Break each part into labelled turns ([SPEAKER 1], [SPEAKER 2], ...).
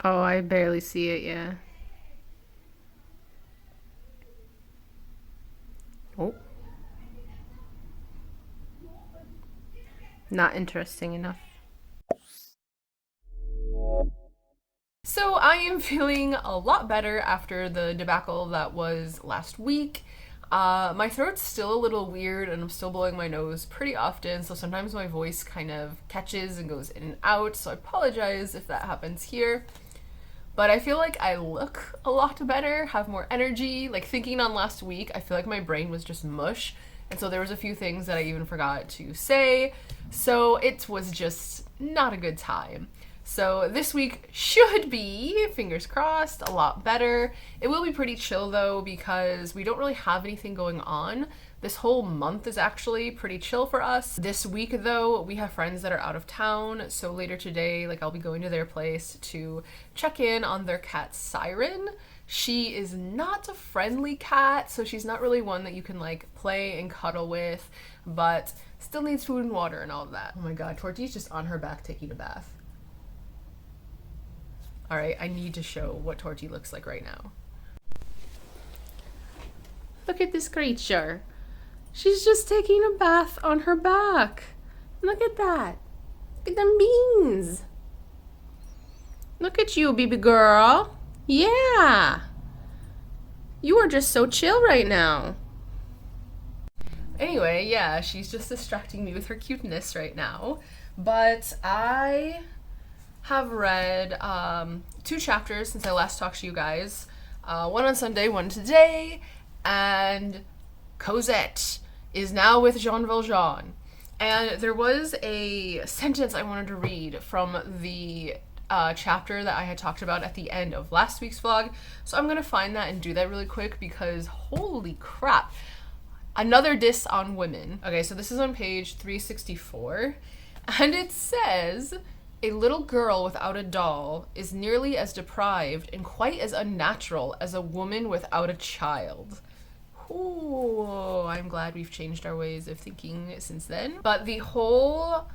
[SPEAKER 1] Oh, I barely see it, yeah. Oh, not interesting enough. So I am feeling a lot better after the debacle that was last week. My throat's still a little weird and I'm still blowing my nose pretty often, so sometimes my voice kind of catches and goes in and out, so I apologize if that happens here. But I feel like I look a lot better, have more energy. Like thinking on last week, I feel like my brain was just mush. And so there was a few things that I even forgot to say. So it was just not a good time. So this week should be, fingers crossed, a lot better. It will be pretty chill though because we don't really have anything going on. This whole month is actually pretty chill for us. This week though, we have friends that are out of town, so later today, like I'll be going to their place to check in on their cat Siryn. She is not a friendly cat, so she's not really one that you can like play and cuddle with, but still needs food and water and all of that. Oh my god, Torti's just on her back taking a bath. Alright, I need to show what Torti looks like right now. Look at this creature. She's just taking a bath on her back. Look at that. Look at them beans. Look at you, baby girl. Yeah. You are just so chill right now. Anyway, yeah, she's just distracting me with her cuteness right now. But I have read 2 chapters since I last talked to you guys. One on Sunday, one today. And Cosette is now with Jean Valjean. And there was a sentence I wanted to read from the chapter that I had talked about at the end of last week's vlog. So I'm gonna find that and do that really quick because holy crap. Another diss on women. Okay, so this is on page 364. And it says, a little girl without a doll is nearly as deprived and quite as unnatural as a woman without a child. Ooh, I'm glad we've changed our ways of thinking since then. But the whole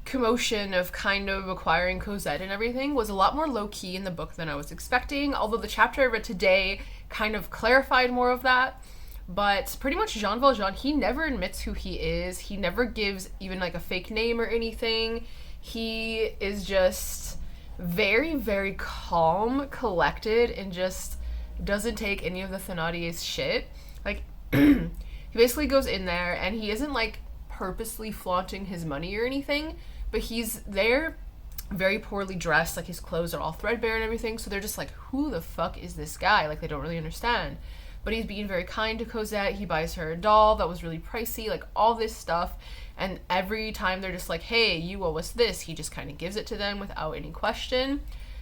[SPEAKER 1] commotion of kind of acquiring Cosette and everything was a lot more low-key in the book than I was expecting, although the chapter I read today kind of clarified more of that. But pretty much Jean Valjean, he never admits who he is. He never gives even like a fake name or anything. He is just very, very calm, collected, and just doesn't take any of the Thénardier's shit. Like, he basically goes in there and he isn't like purposely flaunting his money or anything, but he's there very poorly dressed, like his clothes are all threadbare and everything, so they're just like, who the fuck is this guy? Like, they don't really understand. But he's being very kind to Cosette. He buys her a doll that was really pricey, like all this stuff. And every time they're just like, hey, you owe us this, he just kind of gives it to them without any question.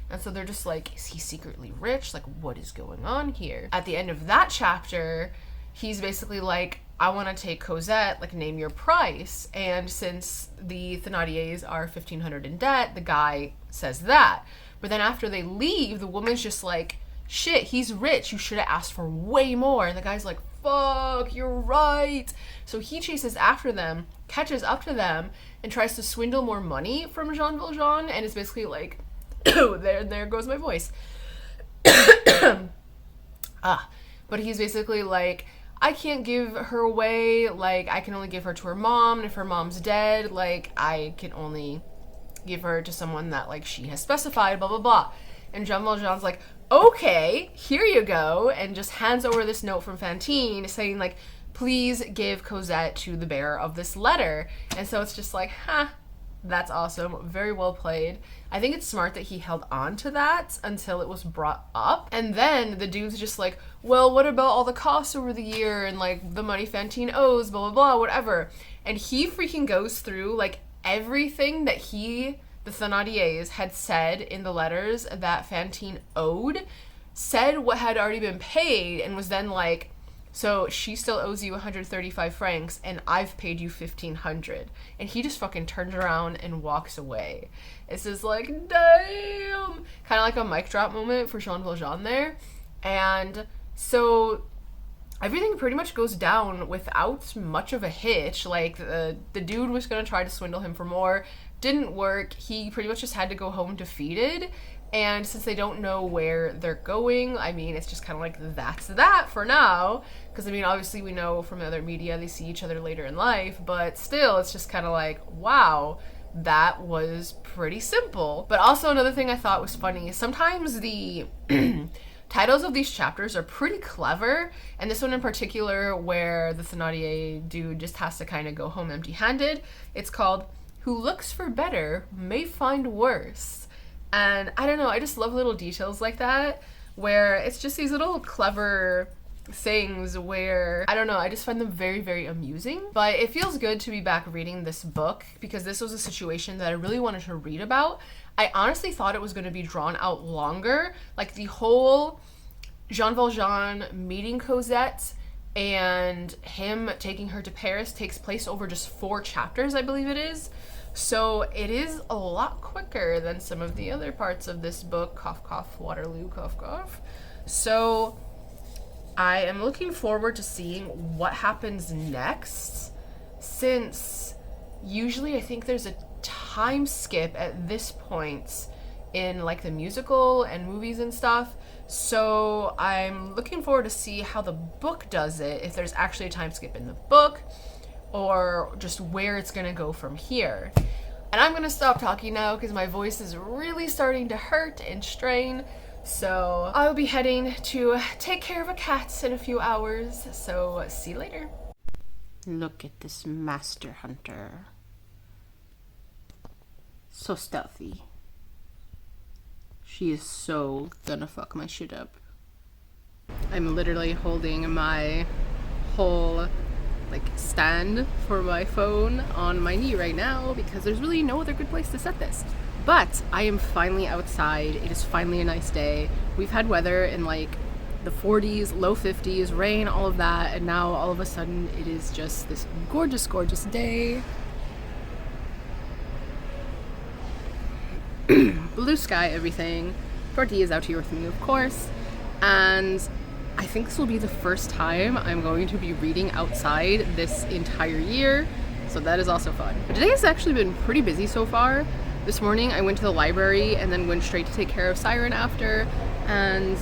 [SPEAKER 1] And so they're just like, is he secretly rich? Like, what is going on here? At the end of that chapter, he's basically like, I want to take Cosette, like, name your price. And since the Thénardiers are 1,500 in debt, the guy says that. But then after they leave, the woman's just like, shit, he's rich, you should have asked for way more. And the guy's like, fuck, you're right. So he chases after them, catches up to them, and tries to swindle more money from Jean Valjean, and is basically like, there goes my voice. But he's basically like, I can't give her away, like, I can only give her to her mom, and if her mom's dead, like, I can only give her to someone that, like, she has specified, blah, blah, blah. And Jean Valjean's like, okay, here you go, and just hands over this note from Fantine saying, like, please give Cosette to the bearer of this letter. And so it's just like, that's awesome. Very well played. I think it's smart that he held on to that until it was brought up. And then the dude's just like, well, what about all the costs over the year and, like, the money Fantine owes, blah, blah, blah, whatever. And he freaking goes through, like, everything that the Thénardiers had said in the letters that Fantine owed, said what had already been paid, and was then like, so she still owes you 135 francs, and I've paid you 1,500. And he just fucking turns around and walks away. It's just like, damn! Kind of like a mic drop moment for Jean Valjean there. And so everything pretty much goes down without much of a hitch. Like, the dude was gonna try to swindle him for more. didn't work. He pretty much just had to go home defeated. And since they don't know where they're going, I mean, it's just kind of like, that's that for now. Because, I mean, obviously we know from other media they see each other later in life, but still, it's just kind of like, wow, that was pretty simple. But also another thing I thought was funny is sometimes the titles of these chapters are pretty clever, and this one in particular, where the Thénardier dude just has to kind of go home empty-handed, it's called Who Looks for Better May Find Worse. And I don't know, I just love little details like that, where it's just these little clever things where, I don't know, I just find them very, very amusing. But it feels good to be back reading this book, because this was a situation that I really wanted to read about. I honestly thought it was going to be drawn out longer. Like, the whole Jean Valjean meeting Cosette and him taking her to Paris takes place over just 4 chapters, I believe it is. So it is a lot quicker than some of the other parts of this book. Cough, cough, Waterloo, cough, cough. So I am looking forward to seeing what happens next, since usually I think there's a time skip at this point in like the musical and movies and stuff. So I'm looking forward to see how the book does it, if there's actually a time skip in the book, or just where it's gonna go from here. And I'm gonna stop talking now because my voice is really starting to hurt and strain. So I'll be heading to take care of a cat in a few hours. So see you later. Look at this master hunter. So stealthy. She is so gonna fuck my shit up. I'm literally holding my whole stand for my phone on my knee right now because there's really no other good place to set this. But I am finally outside. It is finally a nice day. We've had weather in like the 40s, low 50s, rain, all of that, and now all of a sudden it is just this gorgeous, gorgeous day. Blue sky, everything. Torti is out here with me, of course, and I think this will be the first time I'm going to be reading outside this entire year, so that is also fun. But today has actually been pretty busy so far. This morning I went to the library and then went straight to take care of Siryn after, and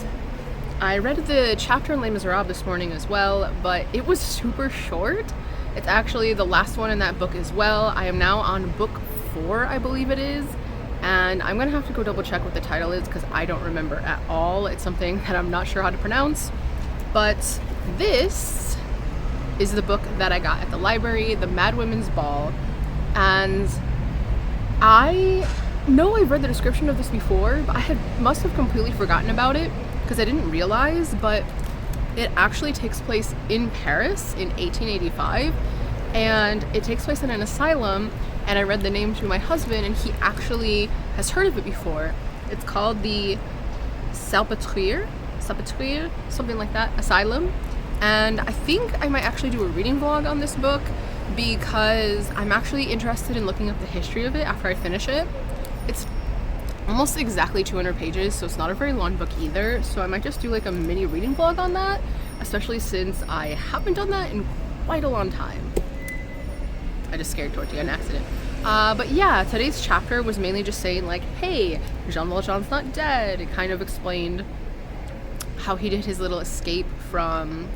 [SPEAKER 1] I read the chapter in Les Miserables this morning as well, but it was super short. It's actually the last one in that book as well. I am now on book 4, I believe it is, and I'm gonna have to go double check what the title is because I don't remember at all. It's something that I'm not sure how to pronounce. But this is the book that I got at the library, The Mad Women's Ball, and I know I've read the description of this before, but I must have completely forgotten about it because I didn't realize, but it actually takes place in Paris in 1885, and it takes place in an asylum, and I read the name to my husband, and he actually has heard of it before. It's called the Salpêtrière, something like that, asylum. And I think I might actually do a reading vlog on this book because I'm actually interested in looking up the history of it after I finish it. It's almost exactly 200 pages, so it's not a very long book either, so I might just do like a mini reading vlog on that, especially since I haven't done that in quite a long time. I just scared Torti on accident. But yeah, today's chapter was mainly just saying like, hey, Jean Valjean's not dead. It kind of explained how he did his little escape from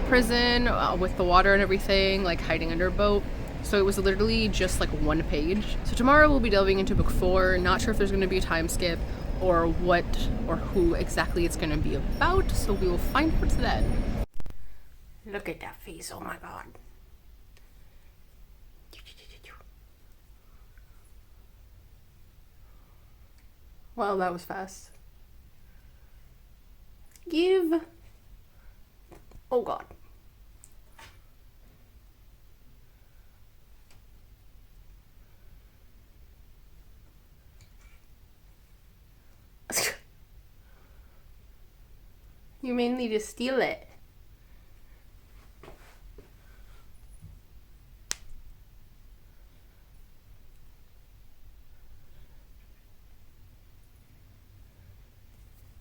[SPEAKER 1] prison with the water and everything, like hiding under a boat. So it was literally just like 1 page. So tomorrow we'll be delving into book 4. Not sure if there's going to be a time skip or what or who exactly it's going to be about. So we will find out then. Look at that face. Oh my god. Well, that was fast. Give. Oh god. You mainly to steal it.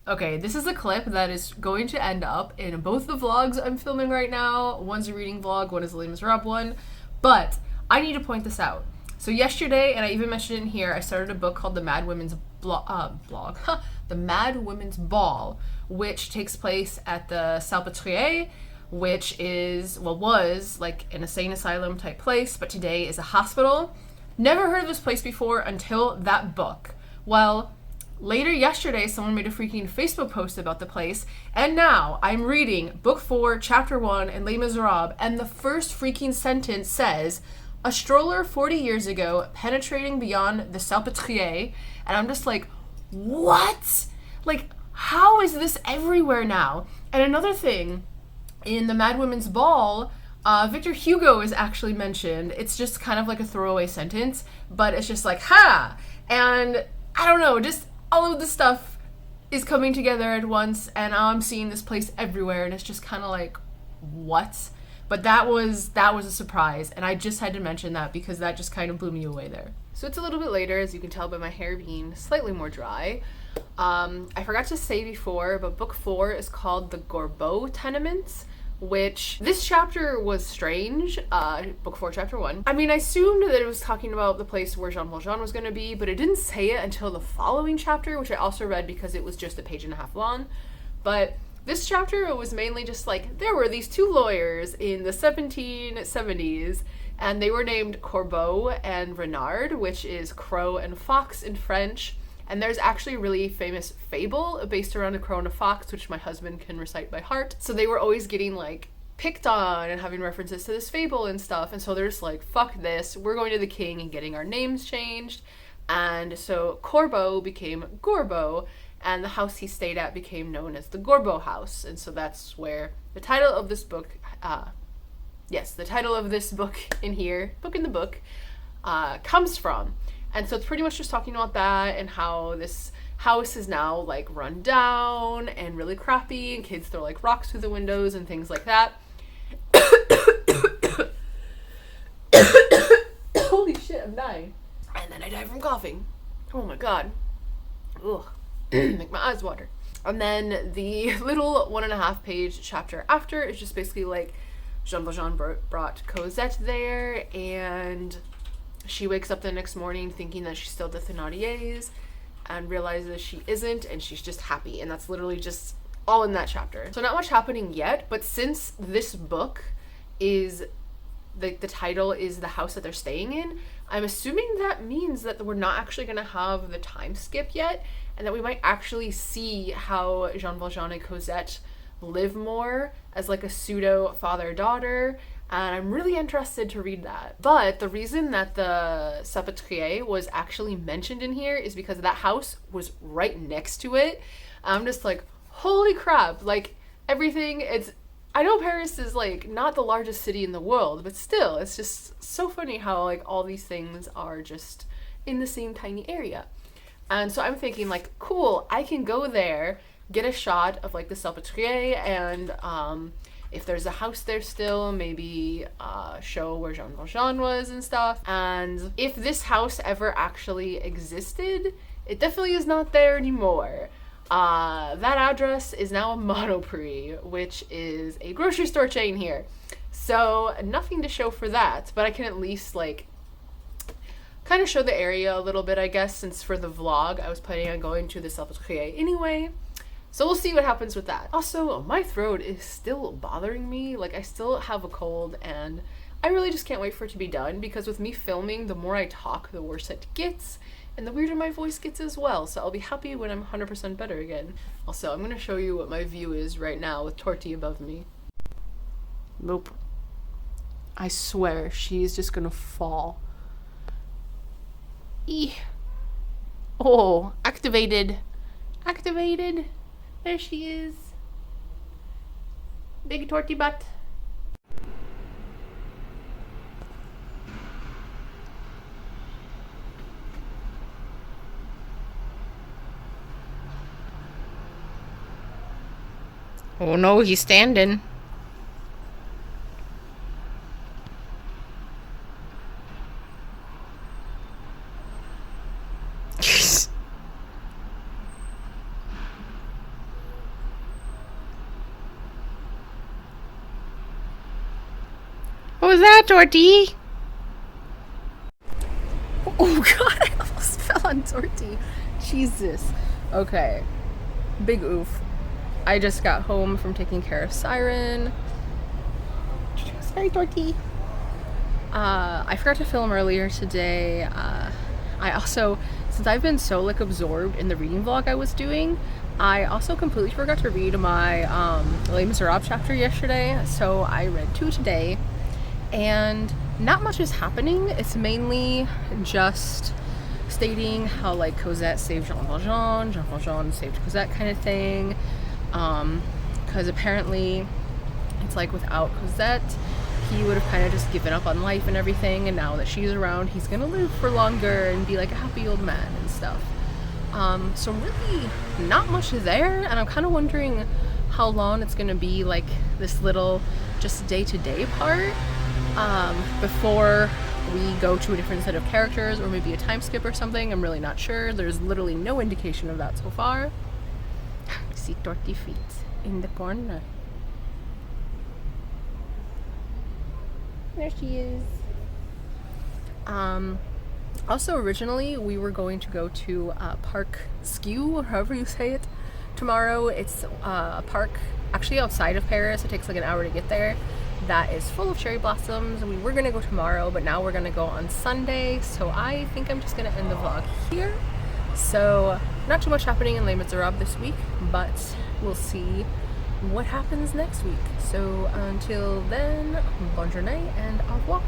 [SPEAKER 1] Okay, this is a clip that is going to end up in both the vlogs I'm filming right now. One's a reading vlog, one is a Les Miserables one. But I need to point this out. So yesterday, and I even mentioned it in here, I started a book called The Mad Women's The Mad Women's Ball, which takes place at the Salpêtrière, which is, well, was like an insane asylum type place, but today is a hospital. Never heard of this place before until that book. Well, later yesterday, someone made a freaking Facebook post about the place, and now I'm reading book 4, chapter 1 in Les Miserables, and the first freaking sentence says, "A stroller 40 years ago penetrating beyond the Salpêtrière," and I'm just like, what? Like, how is this everywhere now? And another thing, in the Mad Women's Ball, Victor Hugo is actually mentioned. It's just kind of like a throwaway sentence, but it's just like, ha! And I don't know, just all of the stuff is coming together at once, and I'm seeing this place everywhere, and it's just kind of like, what? But that was a surprise, and I just had to mention that because that just kind of blew me away there. So it's a little bit later, as you can tell by my hair being slightly more dry. I forgot to say before, but book 4 is called The Gorbeau Tenements, which this chapter was strange. Book 4, chapter 1. I mean, I assumed that it was talking about the place where Jean Valjean was going to be, but it didn't say it until the following chapter, which I also read because it was just a page and a half long. But this chapter was mainly just like, there were these two lawyers in the 1770s, and they were named Corbeau and Renard, which is crow and fox in French. And there's actually a really famous fable based around a crow and a fox, which my husband can recite by heart. So they were always getting like picked on and having references to this fable and stuff. And so they're just like, fuck this, we're going to the king and getting our names changed. And so Corbeau became Gorbeau, and the house he stayed at became known as the Gorbeau house. And so that's where the title of this book, the title of this book in here, book in the book, comes from. And so it's pretty much just talking about that and how this house is now like run down and really crappy, and kids throw like rocks through the windows and things like that. Holy shit, I'm dying. And then I die from coughing. Oh my god. Ugh. Make my eyes water. And then the little 1.5 page chapter after is just basically like Jean Valjean brought Cosette there, and she wakes up the next morning thinking that she's still the Thénardiers and realizes she isn't, and she's just happy. And that's literally just all in that chapter. So not much happening yet, but since this book is, the title is the house that they're staying in, I'm assuming that means that we're not actually going to have the time skip yet, and that we might actually see how Jean Valjean and Cosette live more as like a pseudo father-daughter. And I'm really interested to read that. But the reason that the Salpêtrière was actually mentioned in here is because that house was right next to it. I'm just like, holy crap, like everything, I know Paris is like not the largest city in the world, but still, it's just so funny how like all these things are just in the same tiny area. And so I'm thinking like, cool, I can go there, get a shot of like the Salpêtrière, and if there's a house there still, maybe show where Jean Valjean was and stuff. And if this house ever actually existed, it definitely is not there anymore. That address is now a Monoprix, which is a grocery store chain here. So nothing to show for that, but I can at least like kind of show the area a little bit, I guess, since for the vlog I was planning on going to the Salpêtrière anyway. So we'll see what happens with that. Also, my throat is still bothering me. Like, I still have a cold, and I really just can't wait for it to be done, because with me filming, the more I talk, the worse it gets, and the weirder my voice gets as well. So I'll be happy when I'm 100% better again. Also, I'm gonna show you what my view is right now with Torti above me. Nope. I swear, she's just gonna fall. Eeh. Oh, activated. Activated. There she is. Big Torti butt. Oh no, he's standing. What was that, Torti? god, I almost fell on Torti. Jesus. Okay. Big oof. I just got home from taking care of Siryn. Sorry, Torti. I forgot to film earlier today. I also, since I've been so like absorbed in the reading vlog I was doing, I also completely forgot to read my Les Miserables chapter yesterday, so I read 2 today, and not much is happening. It's mainly just stating how like Cosette saved Jean Valjean saved Cosette kind of thing, because apparently it's like without Cosette he would have kind of just given up on life and everything, and now that she's around he's gonna live for longer and be like a happy old man and stuff. So really not much there, and I'm kind of wondering how long it's gonna be like this little just day-to-day part before we go to a different set of characters, or maybe a time skip or something. I'm really not sure. There's literally no indication of that so far. See Torti feet in the corner. There she is. Also, originally we were going to go to Park Skew, or however you say it, tomorrow. It's a park actually outside of Paris. It takes like an hour to get there. That is full of cherry blossoms. We were gonna go tomorrow, but now we're gonna go on Sunday. So I think I'm just gonna end the vlog here. So not too much happening in Les Miserables this week, but we'll see what happens next week. So until then, bonne journée and au revoir.